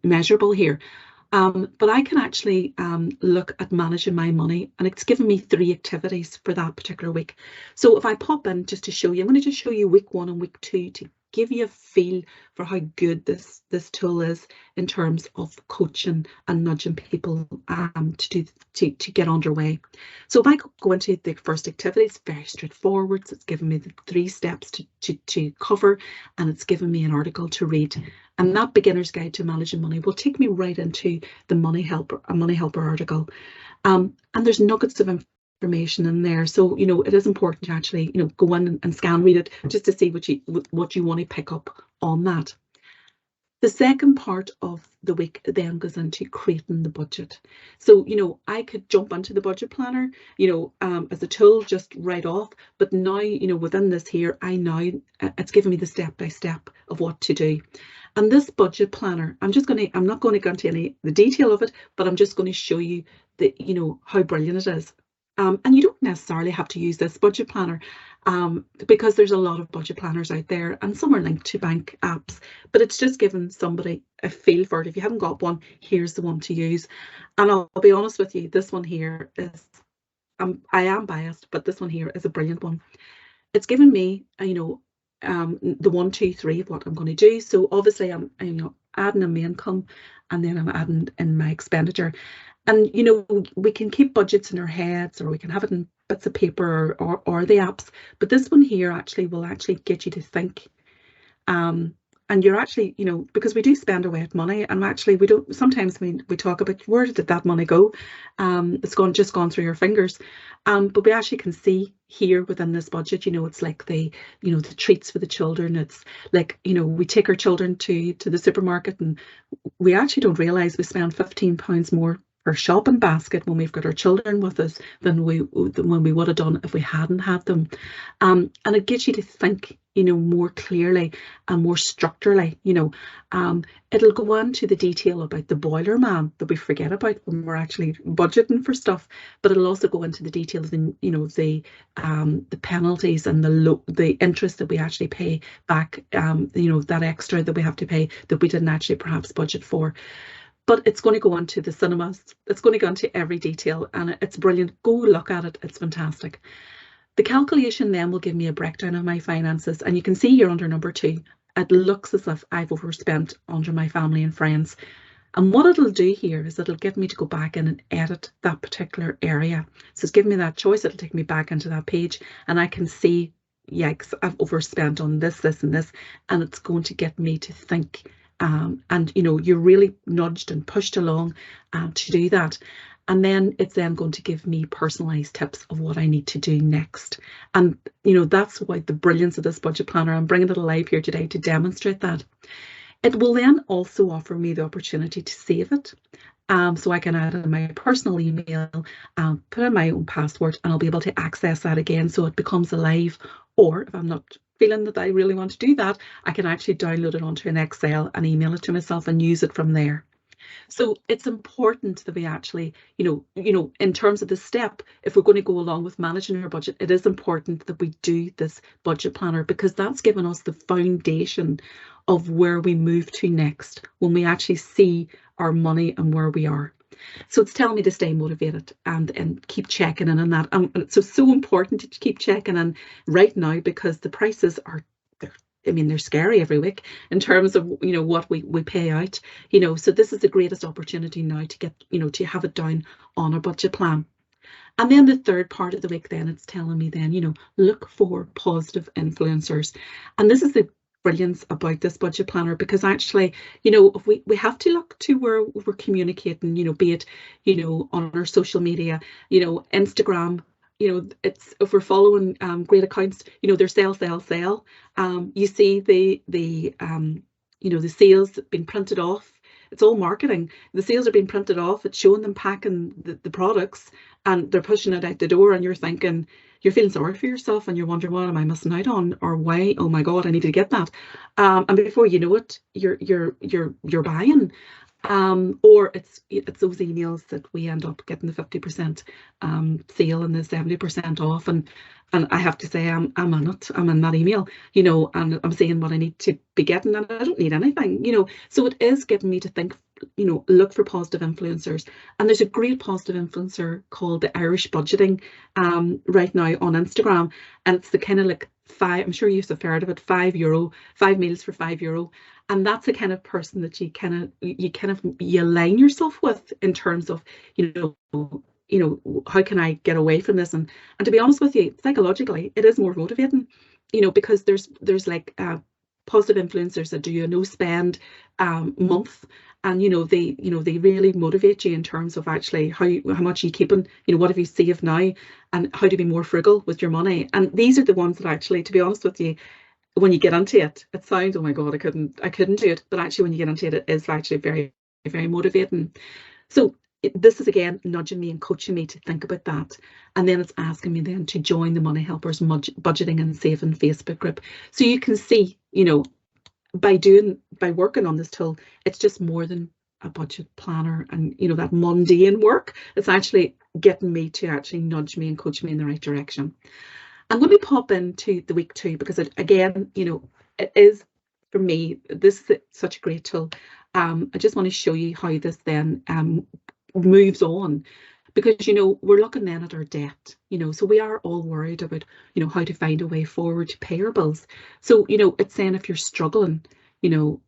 measurable here. But I can actually look at managing my money, and it's given me 3 activities for that particular week. So if I pop in just to show you, I'm going to just show you week 1 and week 2 to give you a feel for how good this tool is in terms of coaching and nudging people to get underway. So if I go into the first activity, it's very straightforward. So it's given me the 3 steps to cover, and it's given me an article to read. And that Beginner's Guide to Managing Money will take me right into the Money Helper article. And there's nuggets of information in there. So, it is important to actually, go in and scan read it just to see what you want to pick up on that. The second part of the week then goes into creating the budget. So, I could jump into the budget planner, as a tool just right off. But now, within this here, it's giving me the step-by-step of what to do. And this budget planner, I'm not going to go into the detail of it, but I'm just going to show you how brilliant it is. And you don't necessarily have to use this budget planner because there's a lot of budget planners out there, and some are linked to bank apps, but it's just giving somebody a feel for it. If you haven't got one, here's the one to use. And I'll be honest with you, this one here is, I am biased, but this one here is a brilliant one. It's given me, the 1, 2, 3 of what I'm going to do. So obviously I'm adding in my income, and then I'm adding in my expenditure. And we can keep budgets in our heads, or we can have it in bits of paper or the apps, but this one here will actually get you to think. And you're actually, because we do spend away at money, and actually sometimes we talk about where did that money go? It's just gone through your fingers. But we actually can see here within this budget, it's like the treats for the children. It's like, we take our children to the supermarket, and we actually don't realise we spend £15 more per shopping basket when we've got our children with us than when we would have done if we hadn't had them. And it gets you to think, more clearly and more structurally. It'll go into the detail about the boiler man that we forget about when we're actually budgeting for stuff, but it'll also go into the detail of the penalties and the interest that we actually pay back, that extra that we have to pay that we didn't actually perhaps budget for. But it's going to go into the cinemas. It's going to go into every detail, and it's brilliant. Go look at it. It's fantastic. The calculation then will give me a breakdown of my finances, and you can see here under number 2, it looks as if I've overspent under my family and friends. And what it'll do here is it'll get me to go back in and edit that particular area. So it's giving me that choice. It'll take me back into that page, and I can see, yikes, I've overspent on this, this, and this, and it's going to get me to think. And you know, you're really nudged and pushed along to do that. And then it's then going to give me personalized tips of what I need to do next. And, you know, that's why the brilliance of this budget planner, I'm bringing it alive here today to demonstrate that. It will then also offer me the opportunity to save it. So I can add in my personal email, put in my own password, and I'll be able to access that again so it becomes alive. Or if I'm not feeling that I really want to do that, I can actually download it onto an Excel and email it to myself and use it from there. So it's important that we actually, you know, in terms of the step, if we're going to go along with managing our budget, it is important that we do this budget planner, because that's given us the foundation of where we move to next when we actually see our money and where we are. So it's telling me to stay motivated and keep checking in on that. It's so important to keep checking in right now, because the prices are, they're scary every week in terms of, you know, what we pay out, you know. So this is the greatest opportunity now to get, you know, to have it down on a budget plan. And then the third part of the week, then it's telling me then, you know, look for positive influencers. And this is the brilliance about this budget planner, because actually, you know, if we have to look to where we're communicating, you know, be it, you know, on our social media, you know, Instagram. You know, it's, if we're following great accounts, you know, they're sell. You see the you know, the sales being printed off. It's all marketing. The sales are being printed off. It's showing them packing the products, and they're pushing it out the door, and you're thinking, you're feeling sorry for yourself, and you're wondering, what am I missing out on, or why? Oh my God, I need to get that. And before you know it, you're buying. Or it's those emails that we end up getting the 50% sale and the 70% off, and I have to say I'm in it. I'm in that email, you know, and I'm saying what I need to be getting, and I don't need anything, you know. So it is getting me to think, you know, look for positive influencers. And there's a great positive influencer called the Irish Budgeting right now on Instagram, and it's the kind of like I'm sure you've heard of it, €5, 5 meals for €5. And that's the kind of person that you align yourself with in terms of, you know, how can I get away from this? And to be honest with you, psychologically, it is more motivating, you know, because there's like positive influencers that do a no spend month, and you know they really motivate you in terms of actually how much you keeping, you know, what have you saved now, and how to be more frugal with your money. And these are the ones that actually, to be honest with you, when you get into it, it sounds, oh my God, I couldn't do it. But actually, when you get into it, it is actually very, very motivating. So this is again nudging me and coaching me to think about that. And then it's asking me then to join the Money Helpers Budgeting and Saving Facebook group. So you can see, you know, by working on this tool, it's just more than a budget planner and, you know, that mundane work. It's actually getting me to actually nudge me and coach me in the right direction. I'm going to pop into the week 2, because it, again, you know, it is, for me, this is such a great tool. I just want to show you how this then moves on, because, you know, we're looking then at our debt, you know, so we are all worried about, you know, how to find a way forward to pay our bills. So, you know, it's saying if you're struggling, you know,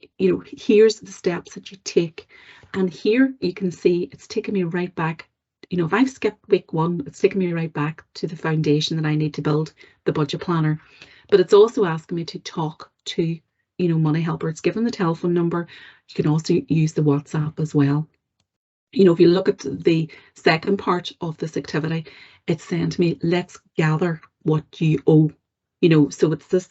here's the steps that you take. And here you can see it's taking me right back. You know, if I've skipped week 1, it's taking me right back to the foundation that I need to build the budget planner. But it's also asking me to talk to, you know, Money Helper. It's given the telephone number. You can also use the WhatsApp as well. You know, if you look at the second part of this activity, it's saying to me, let's gather what you owe. You know, so it's this,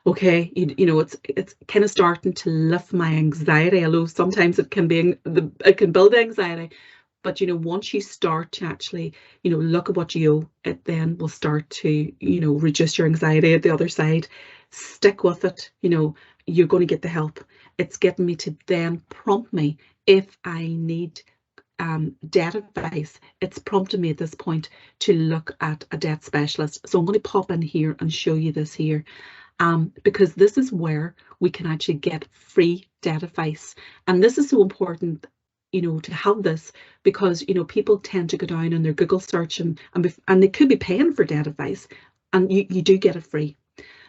okay, you know, it's kind of starting to lift my anxiety, although sometimes it can build anxiety. But, you know, once you start to actually, you know, look at what you owe, it then will start to, you know, reduce your anxiety at the other side. Stick with it. You know, you're going to get the help. It's getting me to then prompt me if I need debt advice. It's prompted me at this point to look at a debt specialist. So I'm going to pop in here and show you this here. Because this is where we can actually get free debt advice. And this is so important, you know, to have this, because, you know, people tend to go down in their Google search and they could be paying for debt advice, and you do get it free.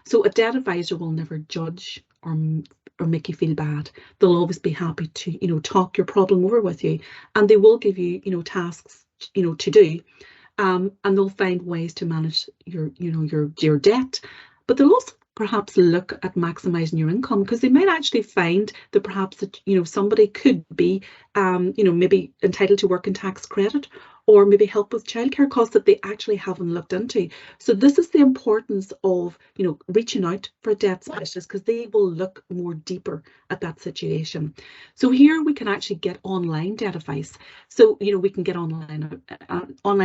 So a debt advisor will never judge or make you feel bad. They'll always be happy to, talk your problem over with you, and they will give you, tasks, to do, and they'll find ways to manage your debt, but they'll also perhaps look at maximizing your income, because they might actually find that perhaps that, somebody could be, maybe entitled to working tax credit, or maybe help with childcare costs that they actually haven't looked into. So this is the importance of, reaching out for a debt specialist, because they will look more deeper at that situation. So here we can actually get online debt advice. So, we can get online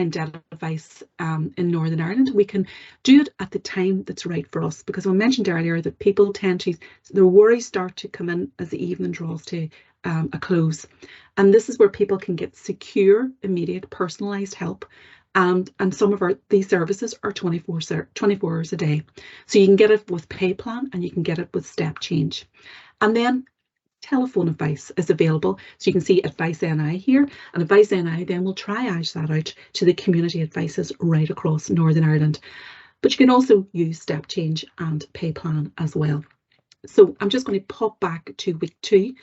debt advice in Northern Ireland. We can do it at the time that's right for us, because I mentioned earlier that people tend to, their worries start to come in as the evening draws to a close. And this is where people can get secure, immediate, personalised help. And some of these services are 24 hours a day. So you can get it with pay plan, and you can get it with step change. And then telephone advice is available. So you can see Advice NI here, and Advice NI then will triage that out to the community advices right across Northern Ireland. But you can also use step change and pay plan as well. So I'm just going to pop back to week 2.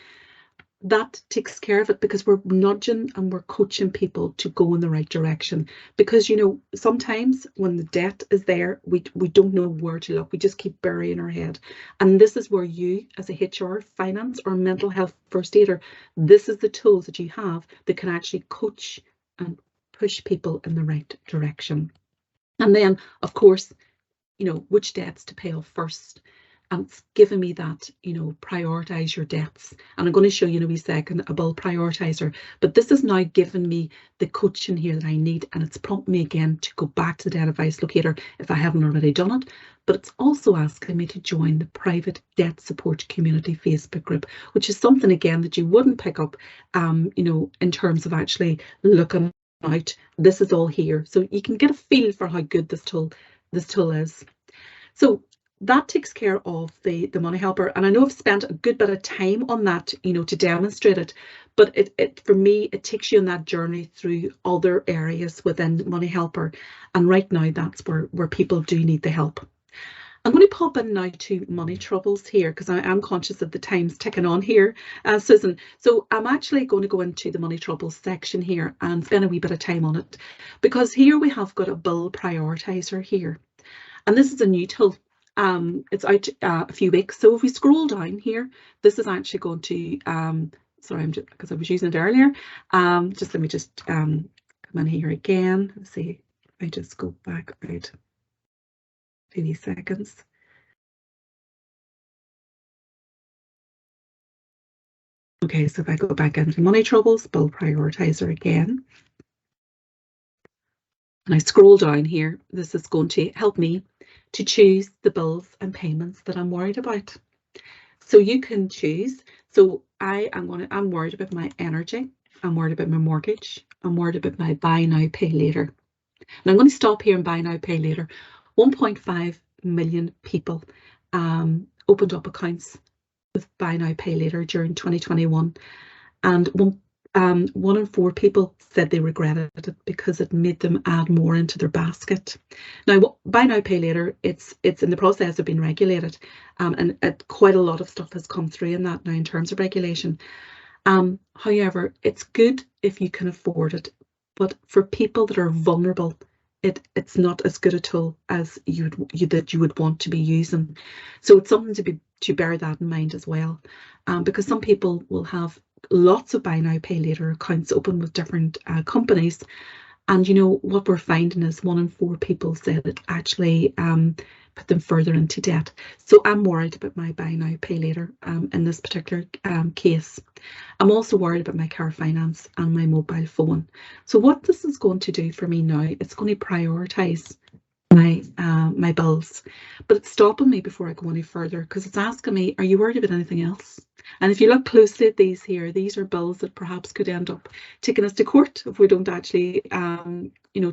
That takes care of it, because we're nudging and we're coaching people to go in the right direction. Because, sometimes when the debt is there, we don't know where to look. We just keep burying our head. And this is where you, as a HR, finance, or mental health first aider, this is the tools that you have that can actually coach and push people in the right direction. And then, of course, which debts to pay off first. And it's given me that, prioritise your debts. And I'm going to show you in a wee second a bill prioritiser. But this is now giving me the coaching here that I need. And it's prompting me again to go back to the debt advice locator if I haven't already done it. But it's also asking me to join the private debt support community Facebook group, which is something, again, that you wouldn't pick up, in terms of actually looking out. This is all here. So you can get a feel for how good this tool is. So that takes care of the Money Helper, and I know I've spent a good bit of time on that, to demonstrate it, but it for me, it takes you on that journey through other areas within Money Helper, and right now that's where people do need the help. I'm going to pop in now to Money Troubles here, because I am conscious that the time's ticking on here, Susan. So I'm actually going to go into the Money Troubles section here and spend a wee bit of time on it, because here we have got a bill prioritiser here, and this is a new tool. It's out a few weeks. So if we scroll down here, this is actually going to, sorry, because I was using it earlier. Just let me just come in here again. Let's see, I just go back about 50 seconds. Okay, so if I go back into Money Troubles, bill prioritiser again, and I scroll down here, this is going to help me to choose the bills and payments that I'm worried about. So you can choose. So I'm worried about my energy. I'm worried about my mortgage. I'm worried about my buy now, pay later. And I'm going to stop here and buy now, pay later. 1.5 million people opened up accounts with buy now, pay later during 2021. And 1 in 4 people said they regretted it because it made them add more into their basket. Now, buy now, pay later, it's in the process of being regulated, and quite a lot of stuff has come through in that now in terms of regulation. However, it's good if you can afford it, but for people that are vulnerable, it's not as good a tool as you would want to be using. So it's something to bear that in mind as well, because some people will have lots of buy now, pay later accounts open with different companies, and what we're finding is 1 in 4 people said it actually put them further into debt. So I'm worried about my buy now, pay later in this particular case. I'm also worried about my car finance and my mobile phone. So what this is going to do for me now, it's going to prioritise my bills, but it's stopping me before I go any further, because it's asking me, are you worried about anything else? And if you look closely at these here, these are bills that perhaps could end up taking us to court if we don't actually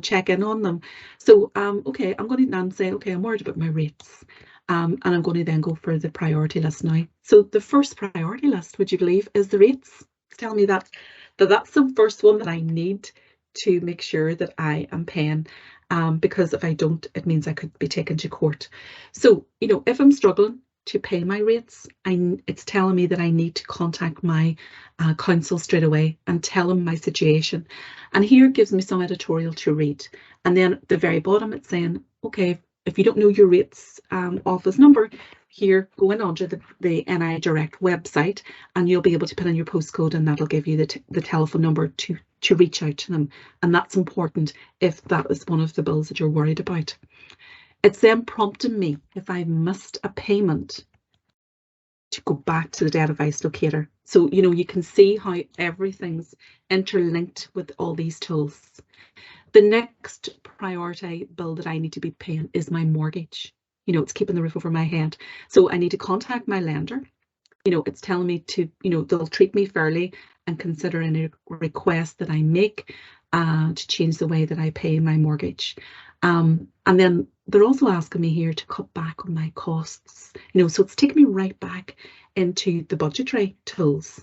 check in on them. So okay, I'm going to then say, okay, I'm worried about my rates, and I'm going to then go for the priority list now. So the first priority list, would you believe, is the rates. Tell me that's the first one that I need to make sure that I am paying. because if I don't, it means I could be taken to court. So, you know, if I'm struggling to pay my rates, it's telling me that I need to contact my council straight away and tell them my situation. And here it gives me some editorial to read. And then at the very bottom, it's saying, okay, if you don't know your rates office number, here, go in under the NI Direct website, and you'll be able to put in your postcode, and that'll give you the telephone number to reach out to them. And that's important if that is one of the bills that you're worried about. It's then prompting me, if I missed a payment, to go back to the debt advice locator. So, you know, you can see how everything's interlinked with all these tools. The next priority bill that I need to be paying is my mortgage. You know, it's keeping the roof over my head. So I need to contact my lender. You know, it's telling me to, you know, they'll treat me fairly and consider any request that I make to change the way that I pay my mortgage. And then they're also asking me here to cut back on my costs. You know, so it's taking me right back into the budgetary tools.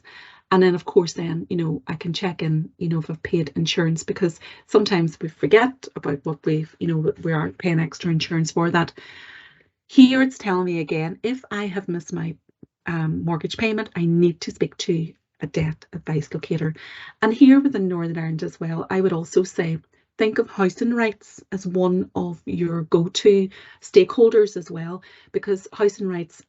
And then, of course, then, you know, I can check in, you know, if I've paid insurance, because sometimes we forget about what we've, you know, we are paying extra insurance for that. Here it's telling me again, if I have missed my mortgage payment, I need to speak to a debt advice locator. And here within Northern Ireland as well, I would also say, think of Housing Rights as one of your go-to stakeholders as well, because Housing Rights,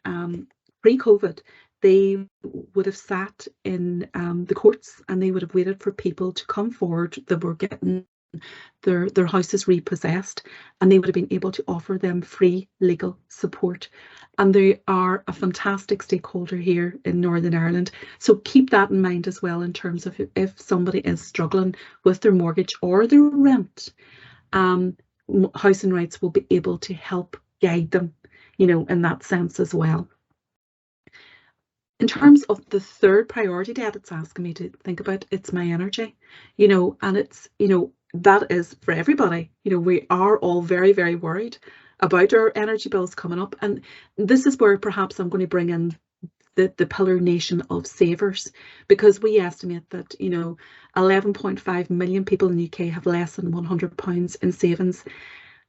pre-COVID, they would have sat in the courts and they would have waited for people to come forward that were getting their houses repossessed, and they would have been able to offer them free legal support. And they are a fantastic stakeholder here in Northern Ireland. So keep that in mind as well, in terms of if somebody is struggling with their mortgage or their rent, Housing Rights will be able to help guide them, you know, in that sense as well. In terms of the third priority debt it's asking me to think about, it's my energy, you know, and it's, you know, that is for everybody. You know, we are all very, very worried about our energy bills coming up. And this is where perhaps I'm going to bring in the pillar nation of savers, because we estimate that, you know, 11.5 million people in the UK have less than £100 in savings.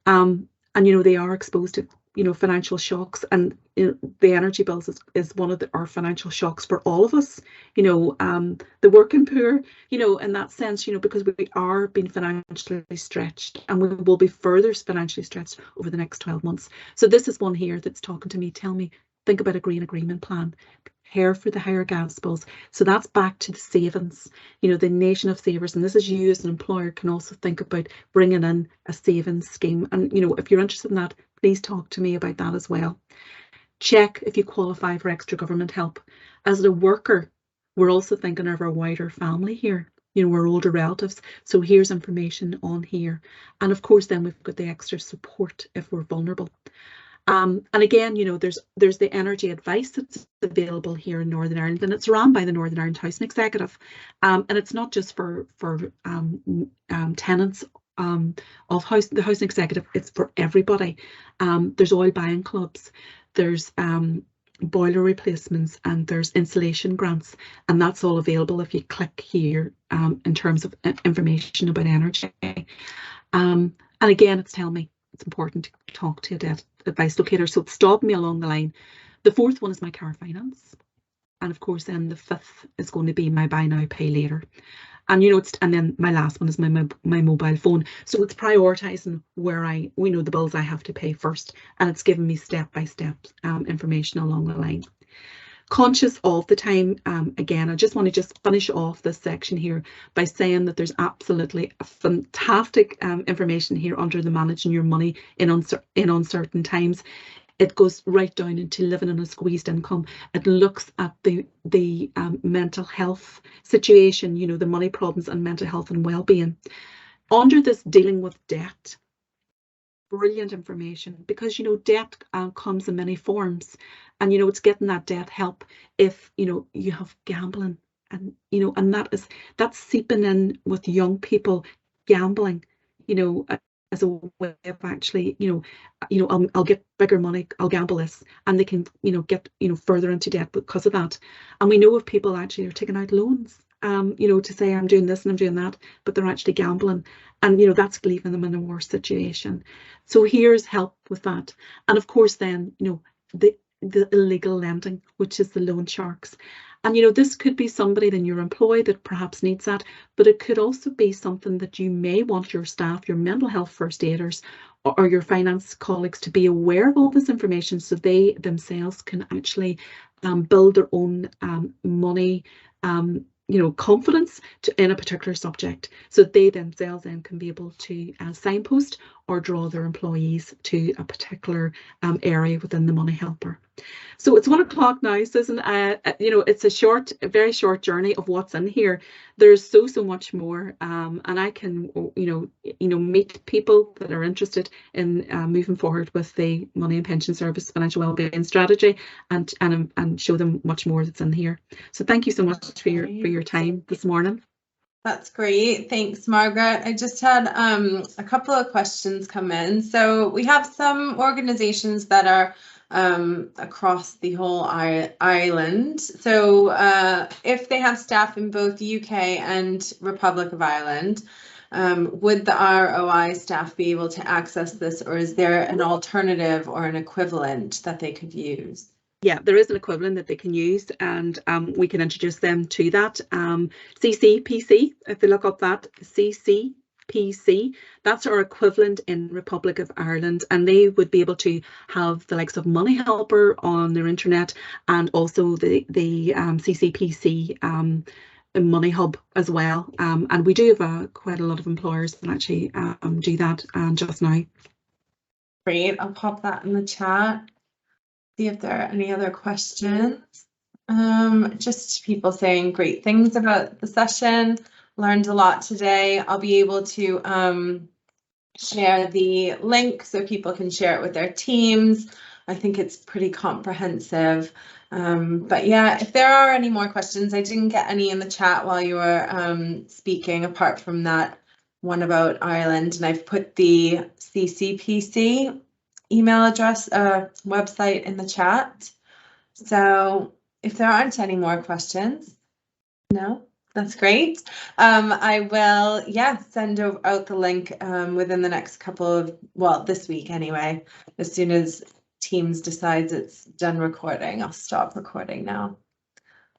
And, you know, they are exposed to, you know, financial shocks, and you know, the energy bills is one of our financial shocks for all of us, you know, the working poor, you know, in that sense, you know, because we are being financially stretched, and we will be further financially stretched over the next 12 months. So this is one here that's talking to me, tell me, think about a green agreement plan, prepare for the higher gas bills. So that's back to the savings, you know, the nation of savers. And this is you as an employer can also think about bringing in a savings scheme. And, you know, if you're interested in that, please talk to me about that as well. Check if you qualify for extra government help. As a worker, we're also thinking of our wider family here. You know, we're older relatives. So here's information on here. And of course, then we've got the extra support if we're vulnerable. And again, you know, there's the energy advice that's available here in Northern Ireland, and it's run by the Northern Ireland Housing Executive. And it's not just for tenants of the Housing Executive, it's for everybody. There's oil buying clubs, there's boiler replacements, and there's insulation grants, and that's all available if you click here in terms of information about energy. And again, it's telling me it's important to talk to a debt advice locator, so it's stopping me along the line. The fourth one is my car finance, and of course then the fifth is going to be my buy now pay later. And you know, and then my last one is my mobile phone. So it's prioritizing where we know the bills I have to pay first, and it's giving me step-by-step information along the line. Conscious of the time, again, I just want to finish off this section here by saying that there's absolutely a fantastic information here under the managing your money in uncertain times. It goes right down into living on a squeezed income. It looks at the mental health situation, you know, the money problems and mental health and well-being. Under this dealing with debt, brilliant information, because, you know, debt comes in many forms, and, you know, it's getting that debt help if, you know, you have gambling, and, you know, and that's seeping in with young people gambling, you know, as a way of actually, you know, I'll get bigger money, I'll gamble this, and they can, you know, get, you know, further into debt because of that. And we know of people actually are taking out loans to say I'm doing this and I'm doing that, but they're actually gambling. And, that's leaving them in a worse situation. So here's help with that. And of course, then, the illegal lending, which is the loan sharks. And, this could be somebody in your employ that perhaps needs that, but it could also be something that you may want your staff, your mental health first aiders, or your finance colleagues to be aware of all this information so they themselves can actually build their own money confidence in a particular subject, so they themselves then can be able to signpost or draw their employees to a particular area within the Money Helper. So it's 1 o'clock now, Susan. It's a very short journey of what's in here. There's so much more, and I can meet people that are interested in moving forward with the Money and Pension Service Financial Wellbeing Strategy, and show them much more that's in here. So thank you so much for your time this morning. That's great. Thanks, Margaret. I just had a couple of questions come in. So we have some organizations that are across the whole island. So if they have staff in both the UK and Republic of Ireland, would the ROI staff be able to access this, or is there an alternative or an equivalent that they could use? Yeah, there is an equivalent that they can use, and we can introduce them to that. CCPC, if they look up that, CCPC, that's our equivalent in Republic of Ireland, and they would be able to have the likes of Money Helper on their internet, and also the CCPC Money Hub as well. And we do have quite a lot of employers that actually do that just now. Great, I'll pop that in the chat. See if there are any other questions. Just people saying great things about the session. Learned a lot today. I'll be able to share the link so people can share it with their teams. I think it's pretty comprehensive. But yeah, if there are any more questions, I didn't get any in the chat while you were speaking, apart from that one about Ireland, and I've put the CCPC email address, website in the chat. So if there aren't any more questions, no, that's great. I will, send out the link within the next couple of, this week anyway. As soon as Teams decides it's done recording, I'll stop recording now.